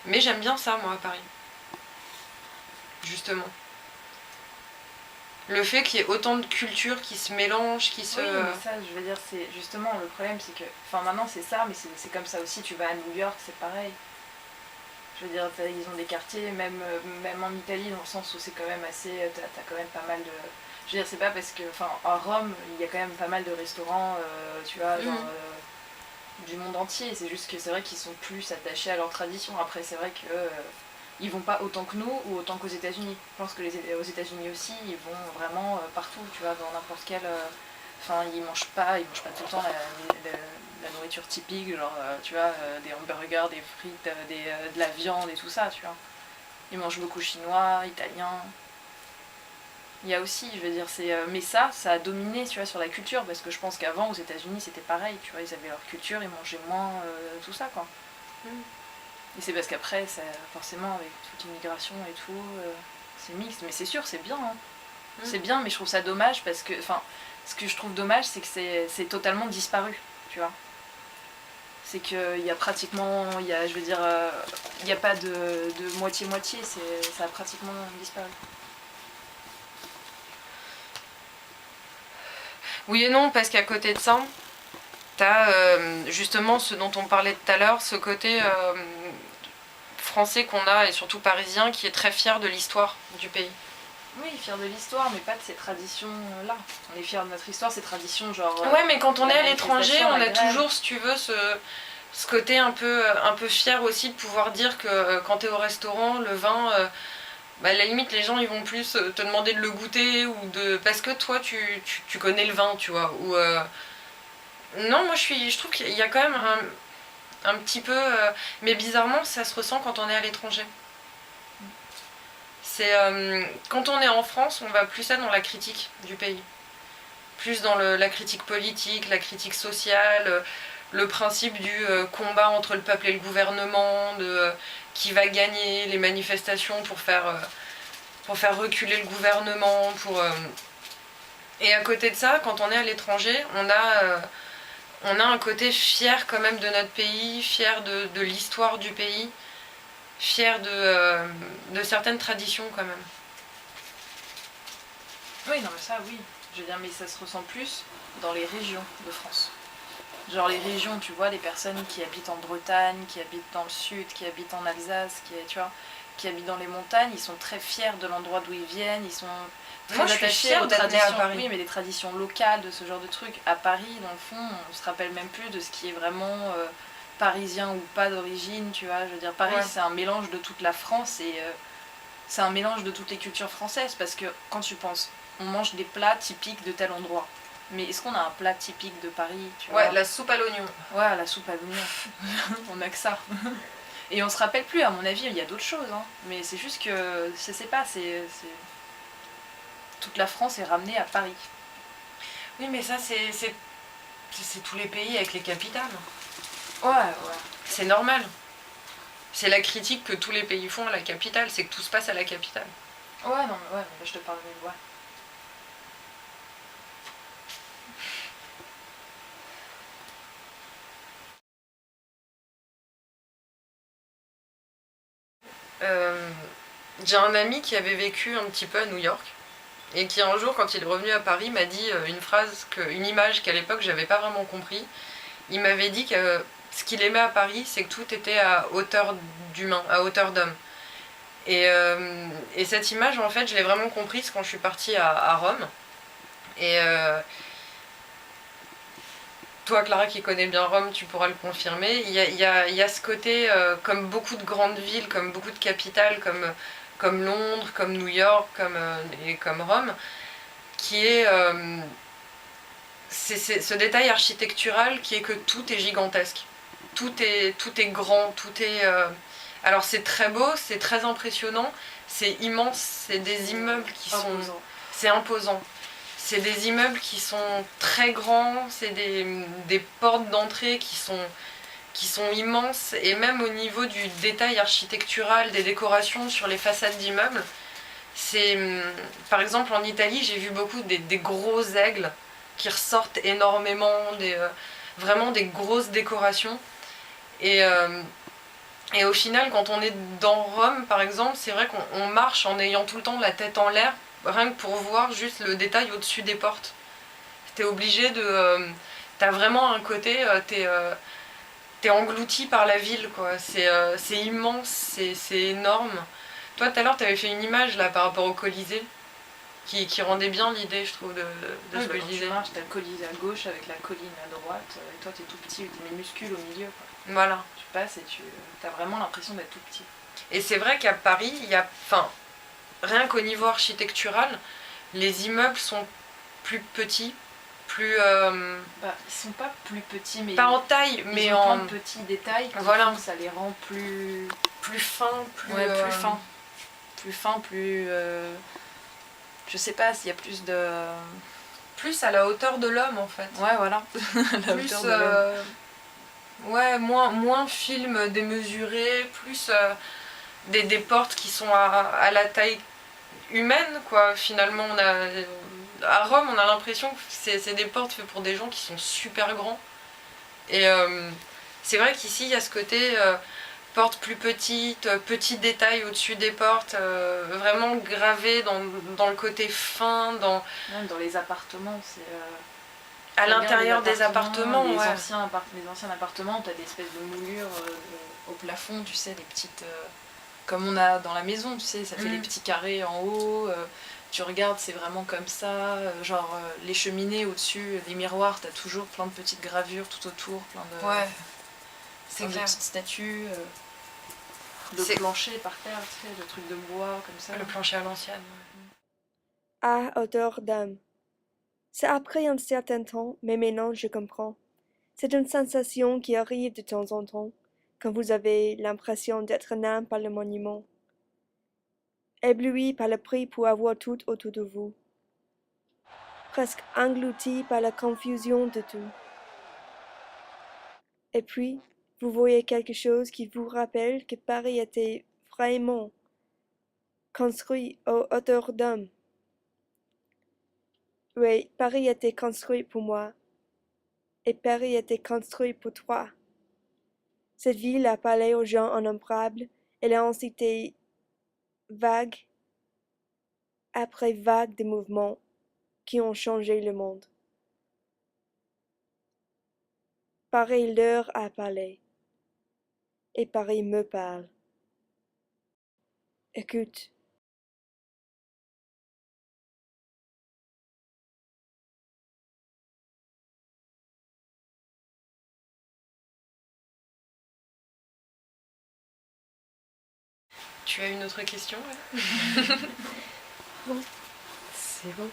Mais j'aime bien ça, moi, à Paris. Justement. Le fait qu'il y ait autant de cultures qui se mélangent, qui se... Oui, mais ça, je veux dire, c'est justement le problème, c'est que... Enfin, maintenant, c'est ça, mais c'est comme ça aussi. Tu vas à New York, c'est pareil. Je veux dire, ils ont des quartiers, même en Italie, dans le sens où c'est quand même assez... T'as quand même pas mal de... Je veux dire, c'est pas parce que... Enfin, à Rome, il y a quand même pas mal de restaurants, tu vois, genre... du monde entier. C'est juste que c'est vrai qu'ils sont plus attachés à leur tradition. Après, c'est vrai que... ils vont pas autant que nous ou autant qu'aux États-Unis. Je pense que aux États-Unis aussi, ils vont vraiment partout, tu vois, dans n'importe quel. Enfin, ils mangent pas tout le temps la nourriture typique, genre, tu vois, des hamburgers, des frites, de la viande et tout ça, tu vois. Ils mangent beaucoup chinois, italien. Il y a aussi, je veux dire, mais ça a dominé, tu vois, sur la culture, parce que je pense qu'avant, aux États-Unis, c'était pareil, tu vois, ils avaient leur culture, ils mangeaient moins tout ça, quoi. Et c'est parce qu'après, forcément, avec toute l'immigration et tout, c'est mixte. Mais c'est sûr, c'est bien. Hein. C'est bien, mais je trouve ça dommage parce que... Enfin, ce que je trouve dommage, c'est que c'est totalement disparu, tu vois. C'est qu'il y a pratiquement... je veux dire, il n'y a pas de moitié-moitié, ça a pratiquement disparu. Oui et non, parce qu'à côté de ça, t'as justement ce dont on parlait tout à l'heure, ce côté français qu'on a, et surtout parisien, qui est très fier de l'histoire du pays. Oui, fier de l'histoire, mais pas de ces traditions-là. On est fier de notre histoire, ces traditions genre... ouais, mais quand on est à l'étranger, on a toujours, si tu veux, ce côté un peu fier aussi de pouvoir dire que quand t'es au restaurant, le vin... à la limite, les gens ils vont plus te demander de le goûter ou de... parce que toi tu connais le vin, tu vois. Ou, non, moi je trouve qu'il y a quand même un petit peu... mais bizarrement, ça se ressent quand on est à l'étranger. C'est quand on est en France, on va plus être dans la critique du pays. Plus dans la critique politique, la critique sociale, le principe du combat entre le peuple et le gouvernement, de qui va gagner les manifestations pour faire reculer le gouvernement. Et à côté de ça, quand on est à l'étranger, on a un côté fier quand même de notre pays, fier de l'histoire du pays, fier de certaines traditions quand même. Oui, non mais ça, oui. Je veux dire, mais ça se ressent plus dans les régions de France. Genre les régions, tu vois, les personnes qui habitent en Bretagne, qui habitent dans le sud, qui habitent en Alsace, tu vois, qui habitent dans les montagnes, ils sont très fiers de l'endroit d'où ils viennent, ils sont très attachés aux traditions, oui, mais des traditions locales, de ce genre de trucs. À Paris, dans le fond, on se rappelle même plus de ce qui est vraiment parisien ou pas d'origine, tu vois. Je veux dire, Paris, ouais. C'est un mélange de toute la France et c'est un mélange de toutes les cultures françaises, parce que quand tu penses, on mange des plats typiques de tel endroit. Mais est-ce qu'on a un plat typique de Paris, tu vois ? Ouais, la soupe à l'oignon. Ouais, la soupe à l'oignon. On a que ça. Et on se rappelle plus, à mon avis, il y a d'autres choses. Hein. Mais c'est juste que, je sais pas, toute la France est ramenée à Paris. Oui, mais ça, c'est tous les pays avec les capitales. Ouais. C'est normal. C'est la critique que tous les pays font à la capitale, c'est que tout se passe à la capitale. Ouais, non, mais là, je te parle de... Ouais. J'ai un ami qui avait vécu un petit peu à New York et qui un jour, quand il est revenu à Paris, m'a dit une image qu'à l'époque j'avais pas vraiment compris. Il m'avait dit que ce qu'il aimait à Paris, c'est que tout était à hauteur d'humain, à hauteur d'homme. Et cette image, en fait, je l'ai vraiment comprise quand je suis partie à Rome. Et toi, Clara, qui connais bien Rome, tu pourras le confirmer. Il y a ce côté, comme beaucoup de grandes villes, comme beaucoup de capitales, comme Londres, comme New York, et comme Rome, qui est ce détail architectural qui est que tout est gigantesque. Tout est grand, tout est... alors c'est très beau, c'est très impressionnant, c'est immense, c'est des immeubles qui sont... C'est imposant. C'est des immeubles qui sont très grands, c'est des portes d'entrée qui sont immenses, et même au niveau du détail architectural, des décorations sur les façades d'immeubles, par exemple en Italie, j'ai vu beaucoup des gros aigles qui ressortent énormément, vraiment des grosses décorations. Et Et au final, quand on est dans Rome, par exemple, c'est vrai qu'on marche en ayant tout le temps la tête en l'air, rien que pour voir juste le détail au-dessus des portes. T'es obligé de... t'as vraiment un côté... t'es englouti par la ville, quoi. C'est immense, c'est énorme. Toi, tout à l'heure, t'avais fait une image, là, par rapport au Colisée, qui rendait bien l'idée, je trouve, de ce que je quand disais. tu marches, t'as le Colisée à gauche avec la colline à droite, et toi t'es tout petit, t'es minuscule au milieu, quoi. Voilà. Tu passes et t'as vraiment l'impression d'être tout petit. Et c'est vrai qu'à Paris, il y a... Enfin, rien qu'au niveau architectural, les immeubles sont plus petits, plus... Ils sont pas plus petits, mais pas en taille, mais ils ont en... plein de petits détails qui voilà. font que ça les rend plus... plus fins, plus... Ouais, plus fins. Plus fins, plus... Je sais pas s'il y a plus de... Plus à la hauteur de l'homme, en fait. Ouais, voilà. La plus... hauteur de l'homme. Ouais, moins film démesuré, plus des portes qui sont à la taille humaine, quoi. Finalement, à Rome, on a l'impression que c'est des portes faites pour des gens qui sont super grands. Et c'est vrai qu'ici, il y a ce côté portes plus petites, petits détails au-dessus des portes, vraiment gravés dans le côté fin, Même dans les appartements, c'est... à l'intérieur des appartements, les ouais. anciens appartements, t'as des espèces de moulures au plafond, tu sais, des petites... comme on a dans la maison, tu sais, ça fait des petits carrés en haut, tu regardes, c'est vraiment comme ça, genre les cheminées au-dessus, des miroirs, t'as toujours plein de petites gravures tout autour, plein de, Ouais, plein de petites statues, le plancher par terre, tu sais, le truc de bois, comme ça. Le plancher à l'ancienne. À hauteur d'homme. C'est après un certain temps, mais maintenant je comprends. C'est une sensation qui arrive de temps en temps, quand vous avez l'impression d'être nain par le monument, ébloui par le prix pour avoir tout autour de vous, presque englouti par la confusion de tout. Et puis, vous voyez quelque chose qui vous rappelle que Paris était vraiment construit aux hauteurs d'homme. Oui, Paris était construit pour moi, et Paris était construit pour toi. Cette ville a parlé aux gens innombrables, elle a incité vague après vague de mouvements qui ont changé le monde. Paris leur a parlé, et Paris me parle. Écoute. Tu as une autre question? Bon, c'est bon.